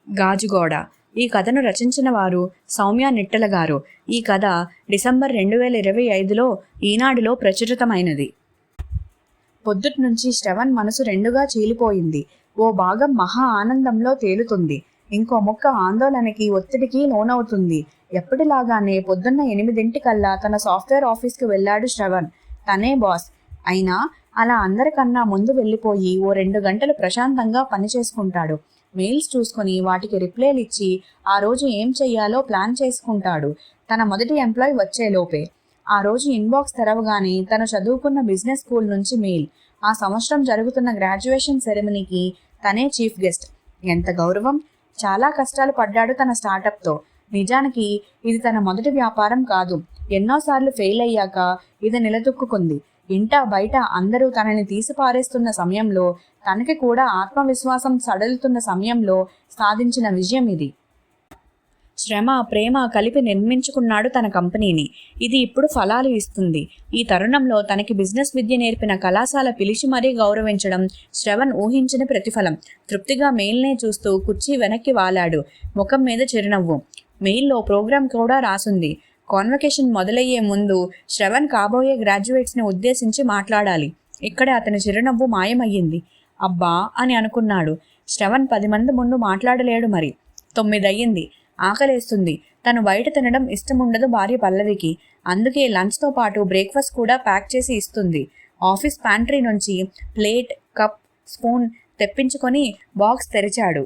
గాజుగోడ. ఈ కథను రచించిన వారు సౌమ్య నిట్టల గారు. ఈ కథ డిసెంబర్ 2025లో ఈనాడులో ప్రచురితమైనది. పొద్దుట్నుంచి శ్రవణ్ మనసు రెండుగా చీలిపోయింది. ఓ భాగం మహా ఆనందంలో తేలుతుంది, ఇంకో ముక్క ఆందోళనకి ఒత్తిడికి లోనవుతుంది. ఎప్పటిలాగానే పొద్దున్న 8 తన సాఫ్ట్వేర్ ఆఫీస్కి వెళ్ళాడు శ్రవణ్. తనే బాస్ అయినా అలా అందరికన్నా ముందు వెళ్ళిపోయి ఓ 2 గంటలు ప్రశాంతంగా పనిచేసుకుంటాడు. మెయిల్స్ చూసుకుని వాటికి రిప్లైలు ఇచ్చి ఆ రోజు ఏం చెయ్యాలో ప్లాన్ చేసుకుంటాడు. తన మొదటి ఎంప్లాయ్ వచ్చేలోపే ఆ రోజు ఇన్బాక్స్ తెరవగానే తను చదువుకున్న బిజినెస్ స్కూల్ నుంచి మెయిల్. ఆ సంవత్సరం జరుగుతున్న గ్రాడ్యుయేషన్ సెరమనీకి తనే చీఫ్ గెస్ట్. ఎంత గౌరవం! చాలా కష్టాలు పడ్డాడు తన స్టార్టప్తో. నిజానికి ఇది తన మొదటి వ్యాపారం కాదు. ఎన్నోసార్లు ఫెయిల్ అయ్యాక ఇది నిలదొక్కుంది. ఇంటా బయట అందరూ తనని తీసిపారేస్తున్న సమయంలో, తనకి కూడా ఆత్మవిశ్వాసం సడలుతున్న సమయంలో సాధించిన విజయం ఇది. శ్రమ, ప్రేమ కలిపి నిర్మించుకున్నాడు తన కంపెనీని. ఇది ఇప్పుడు ఫలాలు ఇస్తుంది. ఈ తరుణంలో తనకి బిజినెస్ విద్య నేర్పిన కళాశాల పిలిచి మరీ గౌరవించడం శ్రవణ్ ఊహించని ప్రతిఫలం. తృప్తిగా మెయిల్నే చూస్తూ కుర్చీ వెనక్కి వాలాడు. ముఖం మీద చిరునవ్వు. మెయిల్లో ప్రోగ్రాం కూడా రాసుంది. కాన్వకేషన్ మొదలయ్యే ముందు శ్రవణ్ కాబోయే గ్రాడ్యుయేట్స్ని ఉద్దేశించి మాట్లాడాలి. ఇక్కడే అతని చిరునవ్వు మాయమయ్యింది. అబ్బా అని అనుకున్నాడు. శ్రవణ్ 10 మంది ముందు మాట్లాడలేడు మరి. 9 అయ్యింది. ఆకలేస్తుంది. తను బయట తినడం ఇష్టముండదు భార్య పల్లవికి. అందుకే లంచ్తో పాటు బ్రేక్ఫాస్ట్ కూడా ప్యాక్ చేసి ఇస్తుంది. ఆఫీస్ ప్యాంట్రీ నుంచి ప్లేట్, కప్, స్పూన్ తెప్పించుకొని బాక్స్ తెరిచాడు.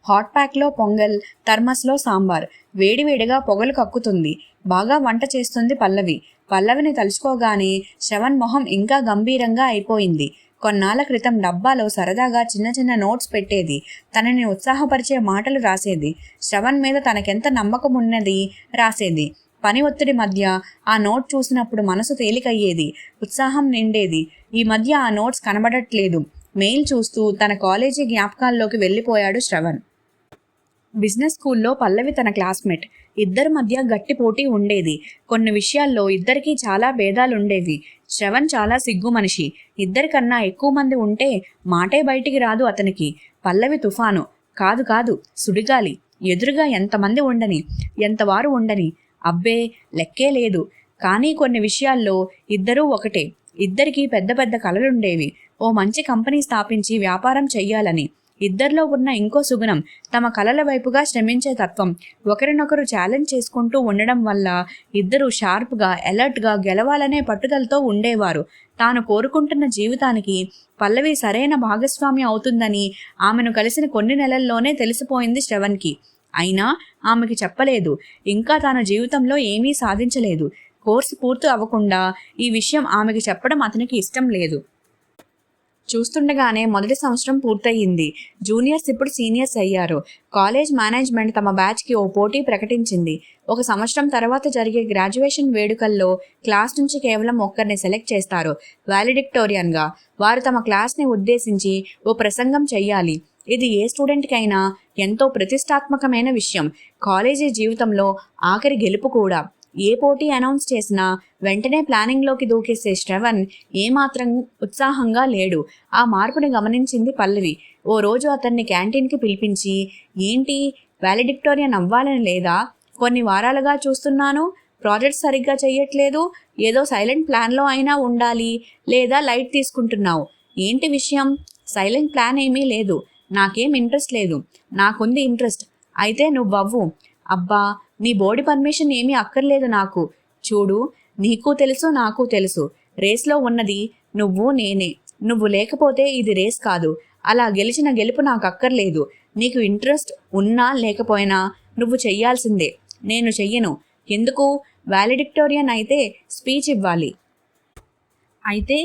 హాట్ ప్యాక్లో పొంగల్, థర్మస్లో సాంబార్. వేడివేడిగా పొగలు కక్కుతుంది. బాగా వంట చేస్తుంది పల్లవి. పల్లవిని తలుచుకోగానే శ్రవణ్ మొహం ఇంకా గంభీరంగా అయిపోయింది. కొన్నాళ్ల క్రితం డబ్బాలో సరదాగా చిన్న చిన్న నోట్స్ పెట్టేది. తనని ఉత్సాహపరిచే మాటలు రాసేది. శ్రవణ్ మీద తనకెంత నమ్మకం ఉన్నది రాసేది. పని ఒత్తిడి మధ్య ఆ నోట్ చూసినప్పుడు మనసు తేలికయ్యేది, ఉత్సాహం నిండేది. ఈ మధ్య ఆ నోట్స్ కనబడట్లేదు. మెయిల్ చూస్తూ తన కాలేజీ జ్ఞాపకాల్లోకి వెళ్ళిపోయాడు శ్రవణ్. బిజినెస్ స్కూల్లో పల్లవి తన క్లాస్మేట్. ఇద్దరి మధ్య గట్టి పోటీ ఉండేది. కొన్ని విషయాల్లో ఇద్దరికీ చాలా భేదాలుండేవి. శ్రవణ్ చాలా సిగ్గు మనిషి. ఇద్దరికన్నా ఎక్కువ మంది ఉంటే మాటే బయటికి రాదు అతనికి. పల్లవి తుఫాను. కాదు సుడిగాలి. ఎదురుగా ఎంతమంది ఉండని, ఎంతవారు ఉండని, అబ్బే లెక్కే లేదు. కానీ కొన్ని విషయాల్లో ఇద్దరూ ఒకటే. ఇద్దరికీ పెద్ద పెద్ద కలలుండేవి. ఓ మంచి కంపెనీ స్థాపించి వ్యాపారం చెయ్యాలని. ఇద్దరిలో ఉన్న ఇంకో సుగుణం తమ కలల వైపుగా శ్రమించే తత్వం. ఒకరినొకరు ఛాలెంజ్ చేసుకుంటూ ఉండడం వల్ల ఇద్దరు షార్ప్గా, అలర్ట్గా, గెలవాలనే పట్టుదలతో ఉండేవారు. తాను కోరుకుంటున్న జీవితానికి పల్లవి సరైన భాగస్వామి అవుతుందని ఆమెను కలిసిన కొన్ని నెలల్లోనే తెలిసిపోయింది శ్రవణ్కి. అయినా ఆమెకి చెప్పలేదు. ఇంకా తన జీవితంలో ఏమీ సాధించలేదు. కోర్సు పూర్తి అవ్వకుండా ఈ విషయం ఆమెకి చెప్పడం అతనికి ఇష్టం లేదు. చూస్తుండగానే మొదటి సంవత్సరం పూర్తయింది. జూనియర్స్ ఇప్పుడు సీనియర్స్ అయ్యారు. కాలేజ్ మేనేజ్మెంట్ తమ బ్యాచ్కి ఓ పోటీ ప్రకటించింది. 1 సంవత్సరం తర్వాత జరిగే గ్రాడ్యుయేషన్ వేడుకల్లో క్లాస్ నుంచి కేవలం ఒక్కరిని సెలెక్ట్ చేస్తారు, వాలిడిక్టోరియన్గా. వారు తమ క్లాస్ని ఉద్దేశించి ఓ ప్రసంగం చెయ్యాలి. ఇది ఏ స్టూడెంట్కైనా ఎంతో ప్రతిష్టాత్మకమైన విషయం. కాలేజీ జీవితంలో ఆఖరి గెలుపు కూడా. ఏ పోటీ అనౌన్స్ చేసినా వెంటనే ప్లానింగ్లోకి దూకేసే శ్రవణ్ ఏమాత్రం ఉత్సాహంగా లేడు. ఆ మార్పుని గమనించింది పల్లవి. ఓ రోజు అతన్ని క్యాంటీన్కి పిలిపించి, ఏంటి వాలిడిక్టోరియన్ అవ్వాలని లేదా? కొన్ని వారాలుగా చూస్తున్నాను, ప్రాజెక్ట్ సరిగ్గా చెయ్యట్లేదు. ఏదో సైలెంట్ ప్లాన్లో అయినా ఉండాలి, లేదా లైట్ తీసుకుంటున్నావు. ఏంటి విషయం? సైలెంట్ ప్లాన్ ఏమీ లేదు. నాకేం ఇంట్రెస్ట్ లేదు. నాకుంది ఇంట్రెస్ట్. అయితే నువ్వవ్వు. అబ్బా, నీ బోర్డు పర్మిషన్ ఏమీ అక్కర్లేదు నాకు. చూడు, నీకు తెలుసు, నాకు తెలుసు. రేస్లో ఉన్నది నువ్వు, నేనే. నువ్వు లేకపోతే ఇది రేస్ కాదు. అలా గెలిచిన గెలుపు నాకు అక్కర్లేదు. నీకు ఇంట్రెస్ట్ ఉన్నా లేకపోయినా నువ్వు చెయ్యాల్సిందే. నేను చెయ్యను. ఎందుకు? వాలిడిక్టోరియన్ అయితే స్పీచ్ ఇవ్వాలి. అయితే?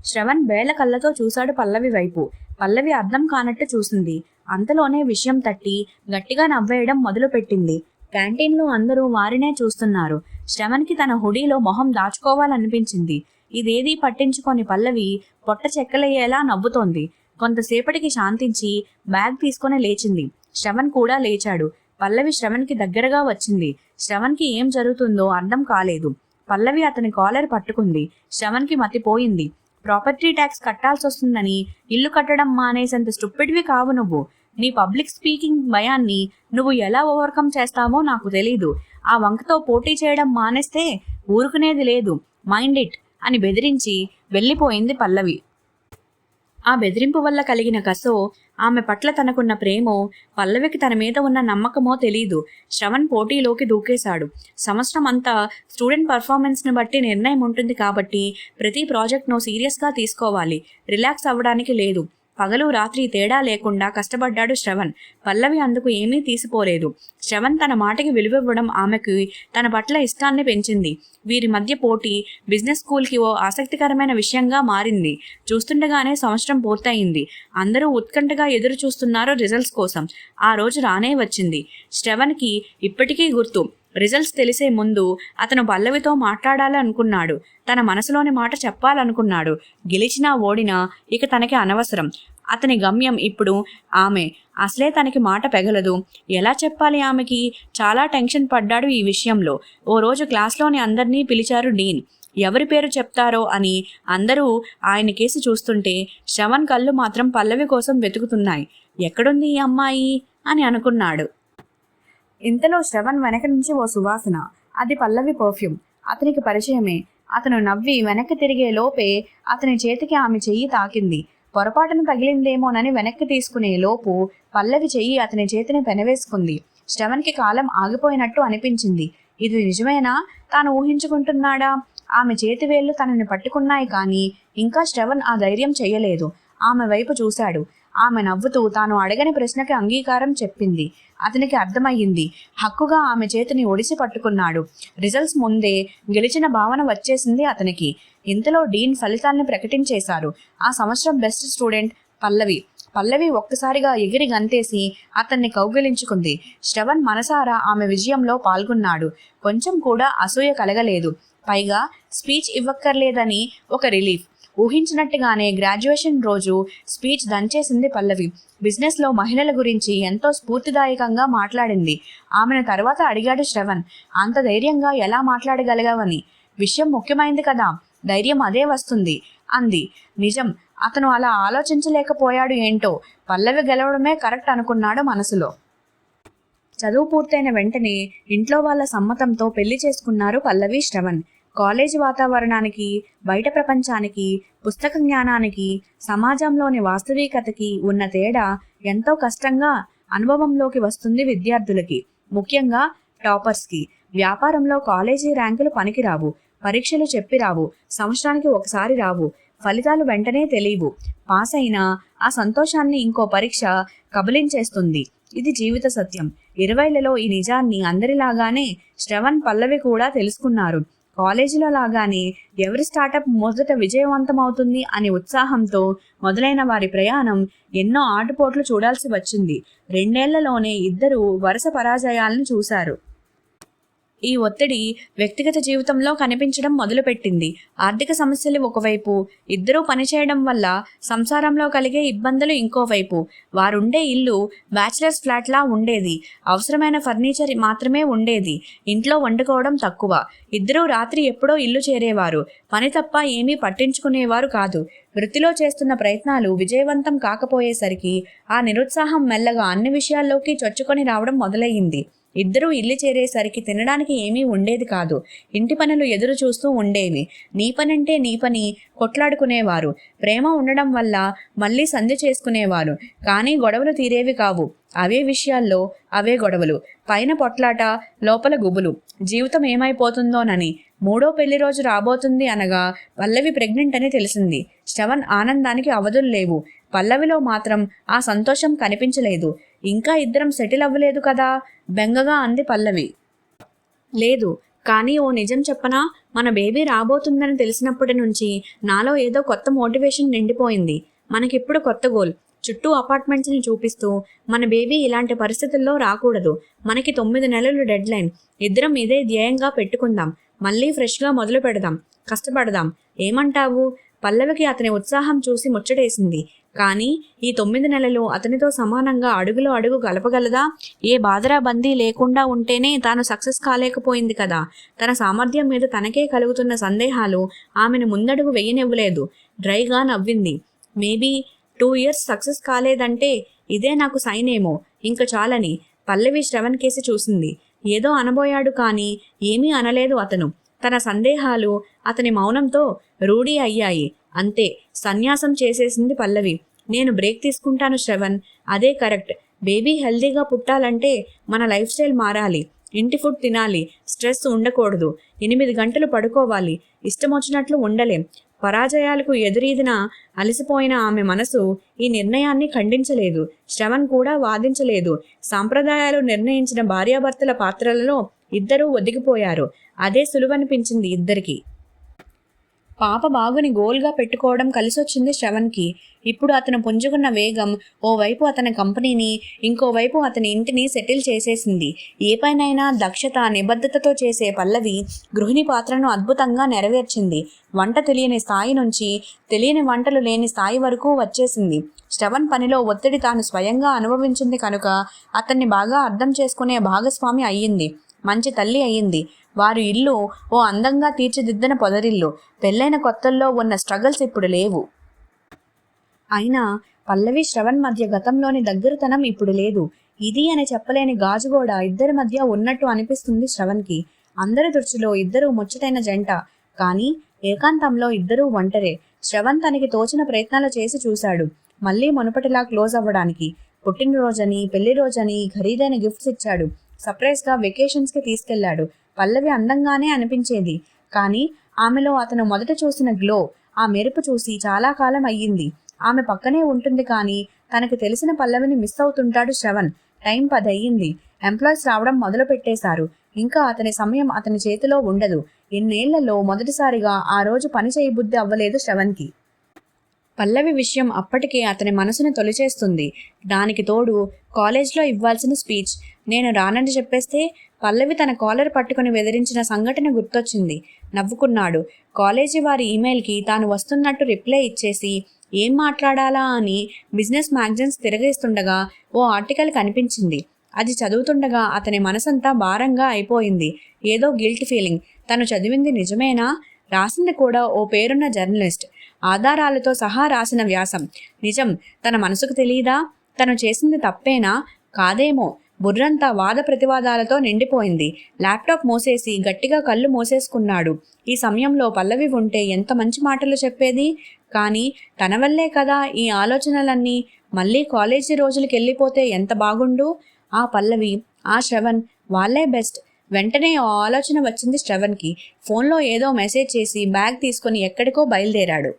శ్రవణ్ బేల కళ్ళతో చూశాడు పల్లవి వైపు. పల్లవి అర్థం కానట్టు చూసింది. అంతలోనే విషయం తట్టి గట్టిగా నవ్వేయడం మొదలుపెట్టింది. క్యాంటీన్లో అందరూ వారినే చూస్తున్నారు. శ్రవణ్కి తన హుడీలో మొహం దాచుకోవాలనిపించింది. ఇదేదీ పట్టించుకొని పల్లవి పొట్ట చెక్కలయ్యేలా నవ్వుతోంది. కొంతసేపటికి శాంతించి బ్యాగ్ తీసుకొని లేచింది. శ్రవణ్ కూడా లేచాడు. పల్లవి శ్రవణ్కి దగ్గరగా వచ్చింది. శ్రవణ్కి ఏం జరుగుతుందో అర్థం కాలేదు. పల్లవి అతని కాలర్ పట్టుకుంది. శ్రవణ్కి మతిపోయింది. ప్రాపర్టీ ట్యాక్స్ కట్టాల్సి వస్తుందని ఇల్లు కట్టడం మానేసేంత స్టూపిడ్వి కావు నువ్వు. నీ పబ్లిక్ స్పీకింగ్ భయాన్ని నువ్వు ఎలా ఓవర్కమ్ చేస్తావో నాకు తెలీదు. ఆ వంకతో పోటీ చేయడం మానేస్తే ఊరుకునేది లేదు. మైండ్ ఇట్ అని బెదిరించి వెళ్ళిపోయింది పల్లవి. ఆ బెదిరింపు వల్ల కలిగిన కసో, ఆమె పట్ల తనకున్న ప్రేమో, పల్లవికి తన మీద ఉన్న నమ్మకమో తెలీదు. శ్రవణ్ పోటీలోకి దూకేశాడు. సంవత్సరం అంతా స్టూడెంట్ పర్ఫార్మెన్స్ని బట్టి నిర్ణయం ఉంటుంది కాబట్టి ప్రతి ప్రాజెక్ట్ను సీరియస్గా తీసుకోవాలి. రిలాక్స్ అవ్వడానికి లేదు. పగలు రాత్రి తేడా లేకుండా కష్టపడ్డాడు శ్రవణ్. పల్లవి అందుకు ఏమీ తీసిపోలేదు. శ్రవణ్ తన మాటకి విలువివ్వడం ఆమెకు తన పట్ల ఇష్టాన్ని పెంచింది. వీరి మధ్య పోటీ బిజినెస్ స్కూల్కి ఓ ఆసక్తికరమైన విషయంగా మారింది. చూస్తుండగానే సంవత్సరం పూర్తయింది. అందరూ ఉత్కంఠగా ఎదురు చూస్తున్నారు రిజల్ట్స్ కోసం. ఆ రోజు రానే వచ్చింది. శ్రవణ్కి ఇప్పటికీ గుర్తు. రిజల్ట్స్ తెలిసే ముందు అతను పల్లవితో మాట్లాడాలనుకున్నాడు. తన మనసులోని మాట చెప్పాలనుకున్నాడు. గెలిచినా ఓడినా ఇక తనకి అనవసరం. అతని గమ్యం ఇప్పుడు ఆమె. అసలే తనకి మాట పెగలదు. ఎలా చెప్పాలి ఆమెకి? చాలా టెన్షన్ పడ్డాడు ఈ విషయంలో. ఓ రోజు క్లాస్లోని అందరినీ పిలిచారు డీన్. ఎవరి పేరు చెప్తారో అని అందరూ ఆయన కేసి చూస్తుంటే శ్రవణ్ కళ్ళు మాత్రం పల్లవి కోసం వెతుకుతున్నాయి. ఎక్కడుంది ఈ అమ్మాయి అని అనుకున్నాడు. ఇంతలో శ్రవణ్ వెనక నుంచి ఓ సువాసన. అది పల్లవి పర్ఫ్యూమ్. అతనికి పరిచయమే. అతను నవ్వి వెనక్కి తిరిగే లోపే అతని చేతికి ఆమె చెయ్యి తాకింది. పొరపాటున తగిలిందేమోనని వెనక్కి తీసుకునే లోపు పల్లవి చెయ్యి అతని చేతిని పెనవేసుకుంది. శ్రవణ్కి కాలం ఆగిపోయినట్టు అనిపించింది. ఇది నిజమేనా? తాను ఊహించుకుంటున్నాడా? ఆమె చేతివేళ్లు తనని పట్టుకున్నాయి కానీ ఇంకా శ్రవణ్ ఆ ధైర్యం చెయ్యలేదు. ఆమె వైపు చూశాడు. ఆమె నవ్వుతూ తాను అడగని ప్రశ్నకి అంగీకారం చెప్పింది. అతనికి అర్థమయ్యింది. హక్కుగా ఆమె చేతిని ఒడిసి పట్టుకున్నాడు. రిజల్ట్స్ ముందే గెలిచిన భావన వచ్చేసింది అతనికి. ఇంతలో డీన్ ఫలితాల్ని ప్రకటించేశారు. ఆ సంవత్సరం బెస్ట్ స్టూడెంట్ పల్లవి ఒక్కసారిగా ఎగిరి గంతేసి అతన్ని కౌగిలించుకుంది. శ్రవణ్ మనసారా ఆమె విజయంలో పాల్గొన్నాడు. కొంచెం కూడా అసూయ కలగలేదు. పైగా స్పీచ్ ఇవ్వక్కర్లేదని ఒక రిలీఫ్. ఊహించినట్టుగానే గ్రాడ్యుయేషన్ రోజు స్పీచ్ దంచేసింది పల్లవి. బిజినెస్లో మహిళల గురించి ఎంతో స్ఫూర్తిదాయకంగా మాట్లాడింది. ఆమెను తర్వాత అడిగాడు శ్రవణ్, అంత ధైర్యంగా ఎలా మాట్లాడగలిగావని. విషయం ముఖ్యమైంది కదా, ధైర్యం అదే వస్తుంది అంది. నిజం, అతను అలా ఆలోచించలేకపోయాడు ఏంటో. పల్లవి గెలవడమే కరెక్ట్ అనుకున్నాడు మనసులో. చదువు పూర్తయిన వెంటనే ఇంట్లో వాళ్ళ సమ్మతంతో పెళ్లి చేసుకున్నారు పల్లవి శ్రవణ్. కాలేజీ వాతావరణానికి, బయట ప్రపంచానికి, పుస్తక జ్ఞానానికి, సమాజంలోని వాస్తవికతకి ఉన్న తేడా ఎంతో కష్టంగా అనుభవంలోకి వస్తుంది విద్యార్థులకి, ముఖ్యంగా టాపర్స్కి. వ్యాపారంలో కాలేజీ ర్యాంకులు పనికిరావు, పరీక్షలు చెప్పిరావు, సంవత్సరానికి ఒకసారి రావు, ఫలితాలు వెంటనే తెలియవు. పాస్ అయినా ఆ సంతోషాన్ని ఇంకో పరీక్ష కబలించేస్తుంది. ఇది జీవిత సత్యం. 20లలో ఈ నిజాన్ని అందరిలాగానే శ్రవణ్, పల్లవి కూడా తెలుసుకున్నారు. కాలేజీలో లాగానే ఎవరి స్టార్టప్ మొదట విజయవంతమవుతుంది అనే ఉత్సాహంతో మొదలైన వారి ప్రయాణం ఎన్నో ఆటుపోట్లు చూడాల్సి వచ్చింది. 2 ఏళ్లలోనే ఇద్దరు వరుస పరాజయాలను చూశారు. ఈ ఒత్తిడి వ్యక్తిగత జీవితంలో కనిపించడం మొదలుపెట్టింది. ఆర్థిక సమస్యలు ఒకవైపు, ఇద్దరూ పనిచేయడం వల్ల సంసారంలో కలిగే ఇబ్బందులు ఇంకోవైపు. వారుండే ఇల్లు బ్యాచిలర్స్ ఫ్లాట్లా ఉండేది. అవసరమైన ఫర్నిచర్ మాత్రమే ఉండేది. ఇంట్లో వండుకోవడం తక్కువ. ఇద్దరూ రాత్రి ఎప్పుడో ఇల్లు చేరేవారు. పని తప్ప ఏమీ పట్టించుకునేవారు కాదు. వృత్తిలో చేస్తున్న ప్రయత్నాలు విజయవంతం కాకపోయేసరికి ఆ నిరుత్సాహం మెల్లగా అన్ని విషయాల్లోకి చొచ్చుకొని రావడం మొదలయ్యింది. ఇద్దరూ ఇల్లు చేరేసరికి తినడానికి ఏమీ ఉండేది కాదు. ఇంటి పనులు ఎదురు చూస్తూ ఉండేవి. నీ పనంటే నీ పని కొట్లాడుకునేవారు. ప్రేమ ఉండడం వల్ల మళ్ళీ సంధి చేసుకునేవారు. కానీ గొడవలు తీరేవి కావు. అవే విషయాల్లో అవే గొడవలు. పైన పొట్లాట, లోపల గుబులు. జీవితం ఏమైపోతుందోనని. 3వ పెళ్లి రోజు రాబోతుంది అనగా పల్లవి ప్రెగ్నెంట్ అని తెలిసింది. శ్రవణ్ ఆనందానికి అవధులు లేవు. పల్లవిలో మాత్రం ఆ సంతోషం కనిపించలేదు. ఇంకా ఇద్దరం సెటిల్ అవ్వలేదు కదా, బెంగగా అంది పల్లవి. లేదు, కానీ ఓ నిజం చెప్పనా, మన బేబీ రాబోతుందని తెలిసినప్పటి నుంచి నాలో ఏదో కొత్త మోటివేషన్ నిండిపోయింది. మనకిప్పుడు కొత్త గోల్. చుట్టూ అపార్ట్మెంట్స్ని చూపిస్తూ మన బేబీ ఇలాంటి పరిస్థితుల్లో రాకూడదు. మనకి 9 నెలలు డెడ్ లైన్. ఇద్దరం ఇదే ధ్యేయంగా పెట్టుకుందాం. మళ్ళీ ఫ్రెష్గా మొదలు పెడదాం. కష్టపడదాం. ఏమంటావు? పల్లవికి అతని ఉత్సాహం చూసి ముచ్చటేసింది. కానీ ఈ 9 నెలలు అతనితో సమానంగా అడుగులో అడుగు గలపగలదా? ఏ బాధరా బందీ లేకుండా ఉంటేనే తాను సక్సెస్ కాలేకపోయింది కదా. తన సామర్థ్యం మీద తనకే కలుగుతున్న సందేహాలు ఆమెను ముందడుగు వెయ్యనివ్వలేదు. డ్రైగా నవ్వింది. మేబీ 2 years సక్సెస్ కాలేదంటే ఇదే నాకు సైన్ ఏమో, ఇంక చాలని. పల్లవి శ్రవణ్ కేసి చూసింది. ఏదో అనబోయాడు కానీ ఏమీ అనలేదు అతను. తన సందేహాలు అతని మౌనంతో రూఢీ అయ్యాయి. అంతే, సన్యాసం చేసేసింది పల్లవి. నేను బ్రేక్ తీసుకుంటాను శ్రవణ్, అదే కరెక్ట్. బేబీ హెల్దీగా పుట్టాలంటే మన లైఫ్ స్టైల్ మారాలి. ఇంటి ఫుడ్ తినాలి, స్ట్రెస్ ఉండకూడదు, 8 గంటలు పడుకోవాలి, ఇష్టం వచ్చినట్లు ఉండలేం. పరాజయాలకు ఎదురీదిన అలసిపోయిన ఆమె మనసు ఈ నిర్ణయాన్ని ఖండించలేదు. శ్రవణ్ కూడా వాదించలేదు. సాంప్రదాయాలు నిర్ణయించిన భార్యాభర్తల పాత్రలలో ఇద్దరూ ఒదిగిపోయారు. అదే సులువనిపించింది ఇద్దరికి. పాప బాగుని గోల్గా పెట్టుకోవడం కలిసొచ్చింది శ్రవణ్కి. ఇప్పుడు అతను పుంజుకున్న వేగం ఓవైపు అతని కంపెనీని, ఇంకోవైపు అతని ఇంటిని సెటిల్ చేసేసింది. ఏ పైనైనా దక్షత, నిబద్ధతతో చేసే పల్లవి గృహిణి పాత్రను అద్భుతంగా నెరవేర్చింది. వంట తెలియని స్థాయి నుంచి తెలియని వంటలు లేని స్థాయి వరకు వచ్చేసింది. శ్రవణ్ పనిలో ఒత్తిడి తాను స్వయంగా అనుభవించింది కనుక అతన్ని బాగా అర్థం చేసుకునే భాగస్వామి అయ్యింది. మంచి తల్లి అయ్యింది. వారి ఇల్లు ఓ అందంగా తీర్చిదిద్దిన పొదరిల్లు. పెళ్ళైన కొత్తల్లో ఉన్న స్ట్రగల్స్ ఇప్పుడు లేవు. అయినా పల్లవి శ్రవణ్ మధ్య గతంలోని దగ్గరతనం ఇప్పుడు లేదు. ఇది అని చెప్పలేని గాజుగోడ ఇద్దరి మధ్య ఉన్నట్టు అనిపిస్తుంది శ్రవణ్కి. అందరి దృష్టిలో ఇద్దరూ ముచ్చటైన జంట. కానీ ఏకాంతంలో ఇద్దరూ ఒంటరే. శ్రవణ్ తనకి తోచిన ప్రయత్నాలు చేసి చూశాడు. మళ్ళీ మునుపటిలా క్లోజ్ అవ్వడానికి. పుట్టినరోజని, పెళ్లి రోజని ఖరీదైన గిఫ్ట్స్ ఇచ్చాడు. సర్ప్రైజ్గా వెకేషన్స్కి తీసుకెళ్లాడు. పల్లవి అందంగానే అనిపించేది. కానీ ఆమెలో అతను మొదట చూసిన గ్లో, ఆ మెరుపు చూసి చాలా కాలం అయ్యింది. ఆమె పక్కనే ఉంటుంది కానీ తనకు తెలిసిన పల్లవిని మిస్ అవుతుంటాడు శ్రవణ్. టైం 10 అయ్యింది. ఎంప్లాయీస్ రావడం మొదలు పెట్టేశారు. ఇంకా అతని సమయం అతని చేతిలో ఉండదు. ఎన్నేళ్లలో మొదటిసారిగా ఆ రోజు పని చేయబుద్ధి అవ్వలేదు శ్రవణ్కి. పల్లవి విషయం అప్పటికే అతని మనసుని తొలిచేస్తుంది. దానికి తోడు కాలేజ్లో ఇవ్వాల్సిన స్పీచ్. నేను రానని చెప్పేస్తే పల్లవి తన కాలర్ పట్టుకుని బెదిరించిన సంఘటన గుర్తొచ్చింది. నవ్వుకున్నాడు. కాలేజీ వారి ఈమెయిల్కి తాను వస్తున్నట్టు రిప్లై ఇచ్చేసి ఏం మాట్లాడాలా అని బిజినెస్ మ్యాగజైన్స్ తిరగేస్తుండగా ఓ ఆర్టికల్ కనిపించింది. అది చదువుతుండగా అతని మనసంతా భారంగా అయిపోయింది. ఏదో గిల్ట్ ఫీలింగ్. తను చదివింది నిజమేనా? రాసింది కూడా ఓ పేరున్న జర్నలిస్ట్. ఆధారాలతో సహా రాసిన వ్యాసం. నిజం తన మనసుకు తెలియదా? తను చేసింది తప్పేనా? కాదేమో. బుర్రంతా వాద ప్రతివాదాలతో నిండిపోయింది. ల్యాప్టాప్ మూసేసి గట్టిగా కళ్ళు మూసేసుకున్నాడు. ఈ సమయంలో పల్లవి ఉంటే ఎంత మంచి మాటలు చెప్పేది. కానీ తన వల్లే కదా ఈ ఆలోచనలన్నీ. మళ్ళీ కాలేజీ రోజులకి వెళ్ళిపోతే ఎంత బాగుండు. ఆ పల్లవి, ఆ శ్రవణ్ వాళ్ళే బెస్ట్. వెంటనే ఓ ఆలోచన వచ్చింది శ్రవణ్కి. ఫోన్లో ఏదో మెసేజ్ చేసి బ్యాగ్ తీసుకుని ఎక్కడికో బయలుదేరాడు.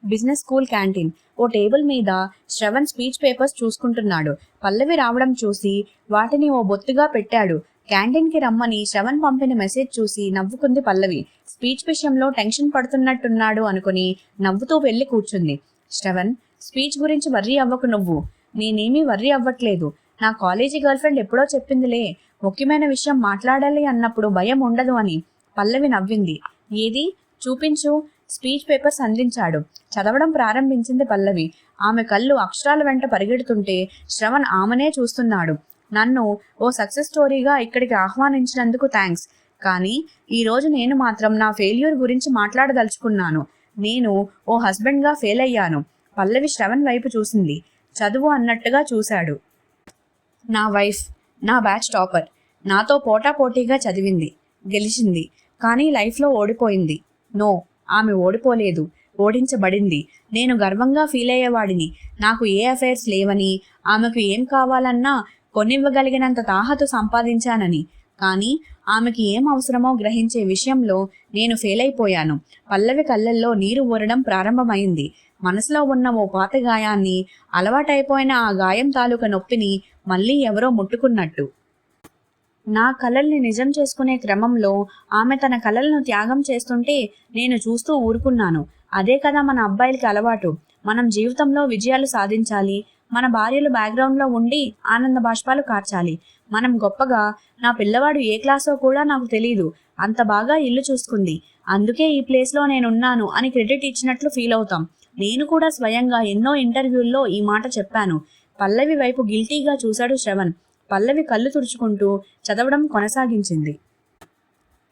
Business school canteen. ఓ టేబుల్ మీద శ్రవణ్ స్పీచ్ పేపర్స్ చూసుకుంటున్నాడు. పల్లవి రావడం చూసి వాటిని ఓ బొత్తుగా పెట్టాడు. క్యాంటీన్కి రమ్మని శ్రవణ్ పంపిన మెసేజ్ చూసి నవ్వుకుంది పల్లవి. స్పీచ్ విషయంలో టెన్షన్ పడుతున్నట్టున్నాడు అనుకుని నవ్వుతూ వెళ్ళి కూర్చుంది. శ్రవణ్, స్పీచ్ గురించి వర్రీ అవ్వకు నువ్వు. నేనేమీ వర్రీ అవ్వట్లేదు. నా కాలేజీ గర్ల్ఫ్రెండ్ ఎప్పుడో చెప్పిందిలే, ముఖ్యమైన విషయం మాట్లాడాలి అన్నప్పుడు భయం ఉండదు అని. పల్లవి నవ్వింది. ఏది చూపించు. స్పీచ్ పేపర్స్ అందించాడు. చదవడం ప్రారంభించింది పల్లవి. ఆమె కళ్ళు అక్షరాల వెంట పరిగెడుతుంటే శ్రవణ్ ఆమెనే చూస్తున్నాడు. నన్ను ఓ సక్సెస్ స్టోరీగా ఇక్కడికి ఆహ్వానించినందుకు థ్యాంక్స్. కానీ ఈరోజు నేను మాత్రం నా ఫెయిల్యూర్ గురించి మాట్లాడదలుచుకున్నాను. నేను ఓ హస్బెండ్గా ఫెయిల్ అయ్యాను. పల్లవి శ్రవణ్ వైపు చూసింది. చదువు అన్నట్టుగా చూశాడు. నా వైఫ్, నా బ్యాచ్ టాపర్. నాతో పోటాపోటీగా చదివింది, గెలిచింది. కానీ లైఫ్లో ఓడిపోయింది. నో, ఆమె ఓడిపోలేదు, ఓడించబడింది. నేను గర్వంగా ఫీల్ అయ్యేవాడిని. నాకు ఏ అఫైర్స్ లేవని, ఆమెకు ఏం కావాలన్నా కొనివ్వగలిగినంత తాహతు సంపాదించానని. కానీ ఆమెకి ఏం అవసరమో గ్రహించే విషయంలో నేను ఫెయిల్ అయిపోయాను. పల్లవి కళ్ళల్లో నీరు ఊరడం ప్రారంభమైంది. మనసులో ఉన్న ఓ పాత గాయాన్ని, అలవాటైపోయిన ఆ గాయం తాలూకా నొప్పిని మళ్ళీ ఎవరో ముట్టుకున్నట్టు. నా కలల్ని నిజం చేసుకునే క్రమంలో ఆమె తన కలలను త్యాగం చేస్తుంటే నేను చూస్తూ ఊరుకున్నాను. అదే కదా మన అబ్బాయిలకి అలవాటు. మనం జీవితంలో విజయాలు సాధించాలి. మన భార్యలు బ్యాక్గ్రౌండ్లో ఉండి ఆనంద బాష్పాలు కార్చాలి. మనం గొప్పగా, నా పిల్లవాడు ఏ క్లాసో కూడా నాకు తెలీదు, అంత బాగా ఇల్లు చూసుకుంది, అందుకే ఈ ప్లేస్లో నేనున్నాను అని క్రెడిట్ ఇచ్చినట్లు ఫీల్ అవుతాం. నేను కూడా స్వయంగా ఎన్నో ఇంటర్వ్యూల్లో ఈ మాట చెప్పాను. పల్లవి వైపు గిల్టీగా చూశాడు శ్రవణ్. పల్లవి కళ్ళు తుడుచుకుంటూ చదవడం కొనసాగించింది.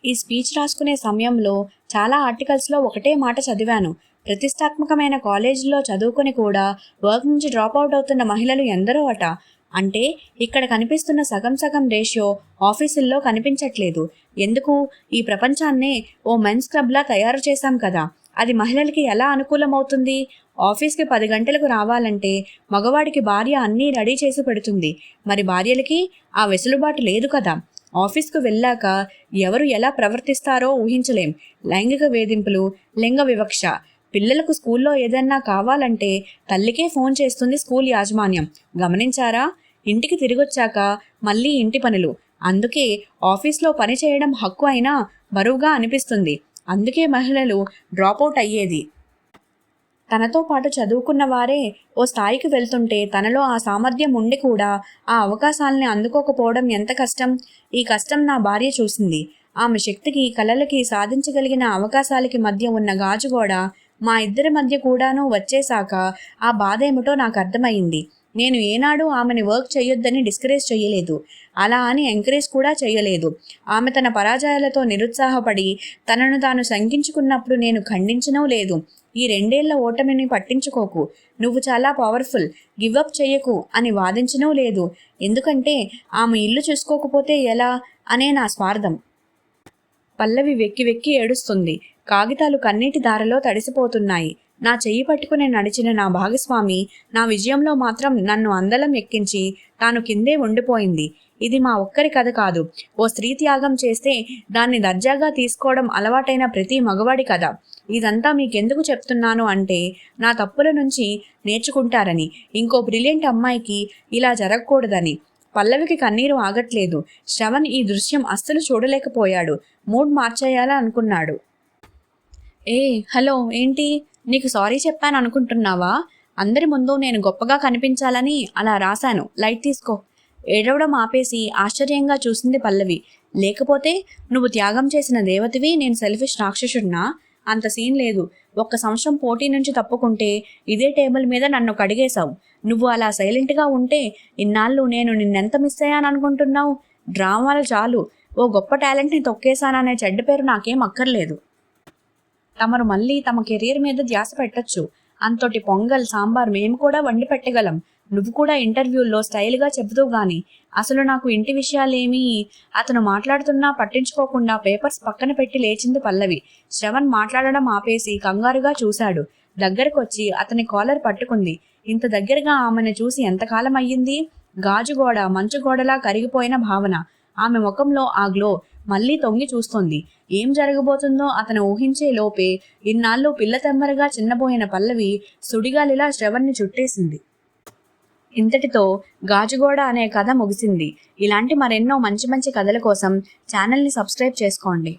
ఈ స్పీచ్ రాసుకునే సమయంలో చాలా ఆర్టికల్స్లో ఒకటే మాట చదివాను. ప్రతిష్టాత్మకమైన కాలేజీల్లో చదువుకొని కూడా వర్క్ నుంచి డ్రాప్ అవుట్ అవుతున్న మహిళలు ఎందరో అట. అంటే ఇక్కడ కనిపిస్తున్న సగం సగం రేషియో ఆఫీసుల్లో కనిపించట్లేదు. ఎందుకు? ఈ ప్రపంచాన్నే ఓ మెన్స్ క్లబ్లా తయారు చేశాం కదా, అది మహిళలకి ఎలా అనుకూలమవుతుంది? ఆఫీస్కి 10 గంటలకు రావాలంటే మగవాడికి భార్య అన్నీ రెడీ చేసి పెడుతుంది. మరి భార్యలకి ఆ వెసులుబాటు లేదు కదా. ఆఫీస్కు వెళ్ళాక ఎవరు ఎలా ప్రవర్తిస్తారో ఊహించలేం. లైంగిక వేధింపులు, లింగ వివక్ష. పిల్లలకు స్కూల్లో ఏదన్నా కావాలంటే తల్లికే ఫోన్ చేస్తుంది స్కూల్ యాజమాన్యం. గమనించారా? ఇంటికి తిరిగొచ్చాక మళ్ళీ ఇంటి పనులు. అందుకే ఆఫీస్లో పని చేయడం హక్కు అయినా బరువుగా అనిపిస్తుంది. అందుకే మహిళలు డ్రాపౌట్ అయ్యేది. తనతో పాటు చదువుకున్న వారే ఓ స్థాయికి వెళ్తుంటే తనలో ఆ సామర్థ్యం ఉండి కూడా ఆ అవకాశాలని అందుకోకపోవడం ఎంత కష్టం. ఈ కష్టం నా భార్య చూసింది. ఆమె శక్తికి, కలలకి, సాధించగలిగిన అవకాశాలకి మధ్య ఉన్న గాజుగోడ మా ఇద్దరి మధ్య కూడాను వచ్చేశాక ఆ బాధ ఏమిటో నాకు అర్థమైంది. నేను ఏనాడు ఆమెని వర్క్ చేయొద్దని డిస్కరేజ్ చేయలేదు. అలా అని ఎంకరేజ్ కూడా చేయలేదు. ఆమె తన పరాజయాలతో నిరుత్సాహపడి తనను తాను శంకించుకున్నప్పుడు నేను ఖండించనూ లేదు. ఈ 2 ఏళ్ల ఓటమిని పట్టించుకోకు, నువ్వు చాలా పవర్ఫుల్, గివప్ చెయ్యకు అని వాదించనూ లేదు. ఎందుకంటే ఆమె ఇల్లు చూసుకోకపోతే ఎలా అనే నా స్వార్థం. పల్లవి వెక్కి వెక్కి ఏడుస్తుంది. కాగితాలు కన్నీటి దారలో తడిసిపోతున్నాయి. నా చెయ్యి పట్టుకుని నడిచిన నా భాగస్వామి నా విజయంలో మాత్రం నన్ను అందలం ఎక్కించి తాను కిందే ఉండిపోయింది. ఇది మా ఒక్కరి కథ కాదు. ఓ స్త్రీ త్యాగం చేస్తే దాన్ని దర్జాగా తీసుకోవడం అలవాటైన ప్రతి మగవాడి కథ. ఇదంతా మీకెందుకు చెప్తున్నాను అంటే నా తప్పుల నుంచి నేర్చుకుంటారని, ఇంకో బ్రిలియంట్ అమ్మాయికి ఇలా జరగకూడదని. పల్లవికి కన్నీరు ఆగట్లేదు. శ్రవణ్ ఈ దృశ్యం అస్సలు చూడలేకపోయాడు. మూడ్ మార్చేయాలా అనుకున్నాడు. హలో, ఏంటి? నీకు సారీ చెప్పాను అనుకుంటున్నావా? అందరి ముందు నేను గొప్పగా కనిపించాలని అలా రాశాను, లైట్ తీసుకో. ఏడవడం ఆపేసి ఆశ్చర్యంగా చూసింది పల్లవి. లేకపోతే నువ్వు త్యాగం చేసిన దేవతవి, నేను సెల్ఫిష్ రాక్షసుడినా? అంత సీన్ లేదు. 1 సంవత్సరం పోటీ నుంచి తప్పుకుంటే ఇదే టేబుల్ మీద నన్ను కడిగేశావు. నువ్వు అలా సైలెంట్గా ఉంటే ఇన్నాళ్ళు నేను నిన్నెంత మిస్ అయ్యాను అనుకుంటున్నావు? డ్రామాలు చాలు. ఓ గొప్ప టాలెంట్ని తొక్కేశాననే చెడ్డ పేరు నాకేం అక్కర్లేదు. తమరు మళ్ళీ తమ కెరీర్ మీద ధ్యాస పెట్టచ్చు. అంతటి పొంగల్, సాంబార్ మేము కూడా వండి పెట్టగలం. నువ్వు కూడా ఇంటర్వ్యూల్లో స్టైల్గా చెబుతూ గాని. అసలు నాకు ఇంటి విషయాలేమీ. అతను మాట్లాడుతున్నా పట్టించుకోకుండా పేపర్స్ పక్కన పెట్టి లేచింది పల్లవి. శ్రవణ్ మాట్లాడడం ఆపేసి కంగారుగా చూశాడు. దగ్గరకొచ్చి అతని కాలర్ పట్టుకుంది. ఇంత దగ్గరగా ఆమెను చూసి ఎంతకాలం అయ్యింది? గాజుగోడ మంచుగోడలా కరిగిపోయిన భావన. ఆమె ముఖంలో ఆ గ్లో మళ్ళీ తొంగి చూస్తోంది. ఏం జరగబోతుందో అతను ఊహించే లోపే ఇన్నాళ్ళు పిల్లతెమ్మరగా చిన్నబోయిన పల్లవి సుడిగాలిలా శ్రవణ్ని చుట్టేసింది. ఇంతటితో గాజుగోడ అనే కథ ముగిసింది. ఇలాంటి మరెన్నో మంచి మంచి కథల కోసం ఛానల్ని సబ్స్క్రైబ్ చేసుకోండి.